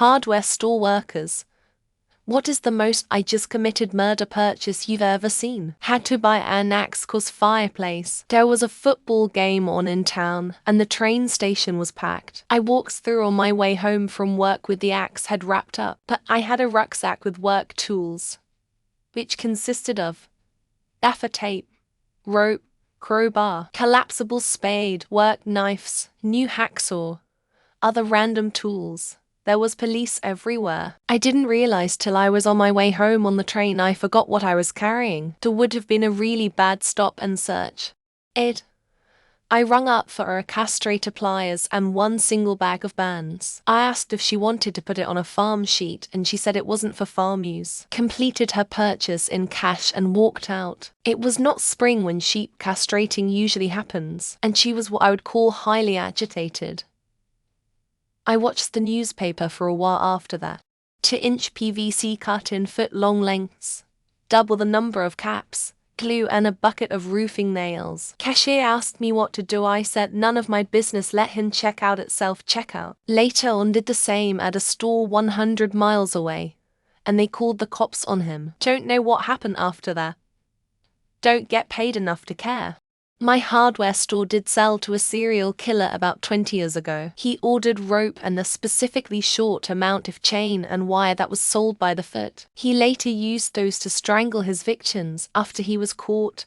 Hardware store workers. What is the most I just committed murder purchase you've ever seen? Had to buy an axe 'cause fireplace. There was a football game on in town, and the train station was packed. I walked through on my way home from work with the axe head wrapped up, but I had a rucksack with work tools, which consisted of gaffer tape, rope, crowbar, collapsible spade, work knives, new hacksaw, other random tools. There was police everywhere. I didn't realize till I was on my way home on the train I forgot what I was carrying. There would have been a really bad stop and search. I rung up for a castrator pliers and one single bag of bands. I asked if she wanted to put it on a farm sheet and she said it wasn't for farm use. Completed her purchase in cash and walked out. It was not spring when sheep castrating usually happens, and she was what I would call highly agitated. I watched the newspaper for a while after that. 2-inch PVC cut in foot-long lengths, double the number of caps, glue and a bucket of roofing nails. Cashier asked me what to do. I said none of my business, let him check out at self-checkout. Later on did the same at a store 100 miles away, and they called the cops on him. Don't know what happened after that. Don't get paid enough to care. My hardware store did sell to a serial killer about 20 years ago. He ordered rope and a specifically short amount of chain and wire that was sold by the foot. He later used those to strangle his victims. After he was caught,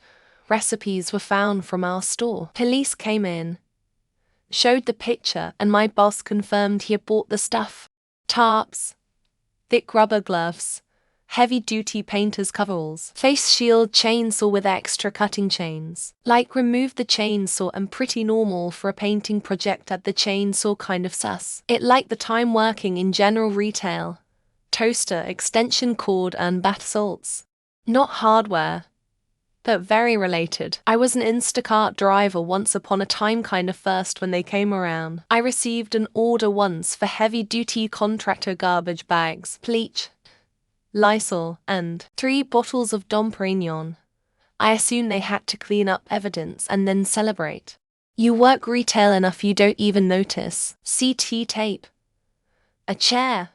recipes were found from our store. Police came in, showed the picture, and my boss confirmed he had bought the stuff. Tarps, thick rubber gloves, heavy-duty painter's coveralls, face shield, chainsaw with extra cutting chains. Like removed the chainsaw and pretty normal for a painting project at the chainsaw kind of sus. It liked the time working in general retail. Toaster, extension cord and bath salts. Not hardware, but very related. I was an Instacart driver once upon a time, kind of first when they came around. I received an order once for heavy-duty contractor garbage bags, bleach, Lysol, and 3 bottles of Dom Perignon. I assume they had to clean up evidence and then celebrate. You work retail enough you don't even notice. CT tape, a chair,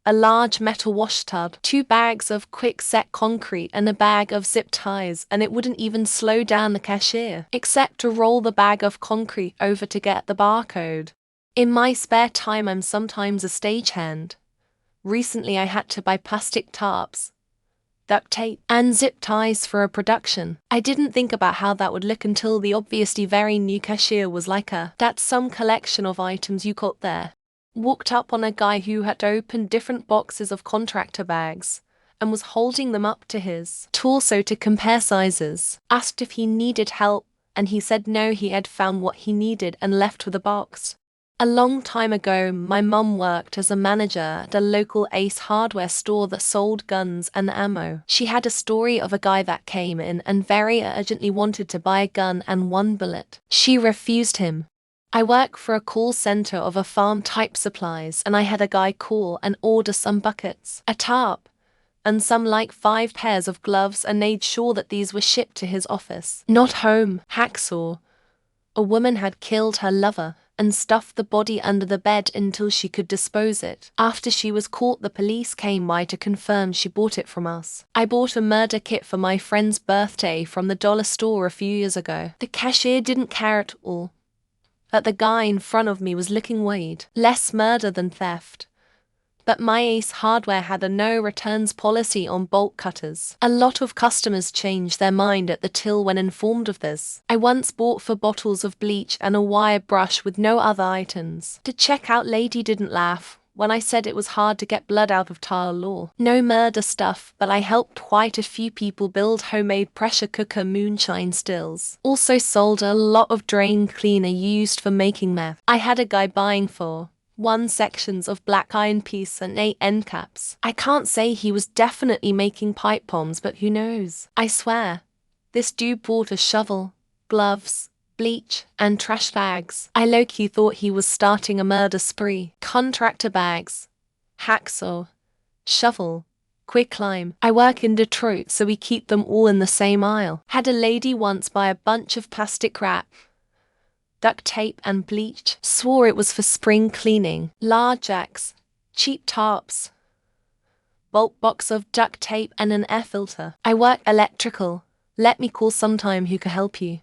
a large metal wash tub, 2 bags of quick-set concrete and a bag of zip ties, and it wouldn't even slow down the cashier, except to roll the bag of concrete over to get the barcode. In my spare time I'm sometimes a stagehand. Recently I had to buy plastic tarps, duct tape, and zip ties for a production. I didn't think about how that would look until the obviously very new cashier was like that's some collection of items you got there. Walked up on a guy who had opened different boxes of contractor bags and was holding them up to his torso to compare sizes. Asked if he needed help, and he said no, he had found what he needed and left with a box. A long time ago, my mum worked as a manager at a local Ace hardware store that sold guns and ammo. She had a story of a guy that came in and very urgently wanted to buy a gun and 1 bullet. She refused him. I work for a call center of a farm-type supplies, and I had a guy call and order some buckets, a tarp, and some like 5 pairs of gloves, and made sure that these were shipped to his office, not home. Hacksaw. A woman had killed her lover and stuffed the body under the bed until she could dispose it. After she was caught, the police came by to confirm she bought it from us. I bought a murder kit for my friend's birthday from the dollar store a few years ago. The cashier didn't care at all, but the guy in front of me was looking worried. Less murder than theft. But my Ace Hardware had a no returns policy on bolt cutters. A lot of customers changed their mind at the till when informed of this. I once bought 4 bottles of bleach and a wire brush with no other items. The checkout lady didn't laugh when I said it was hard to get blood out of tile law. No murder stuff, but I helped quite a few people build homemade pressure cooker moonshine stills. Also sold a lot of drain cleaner used for making meth. I had a guy buying for 1 sections of black iron piece and 8 end caps. I can't say he was definitely making pipe bombs, but who knows? I swear, this dude bought a shovel, gloves, bleach, and trash bags. I low-key thought he was starting a murder spree. Contractor bags, hacksaw, shovel, quicklime. I work in Detroit, so we keep them all in the same aisle. Had a lady once buy a bunch of plastic wrap, duct tape and bleach. Swore it was for spring cleaning. Large axe, cheap tarps, bulk box of duct tape and an air filter. I work electrical. Let me call sometime who can help you.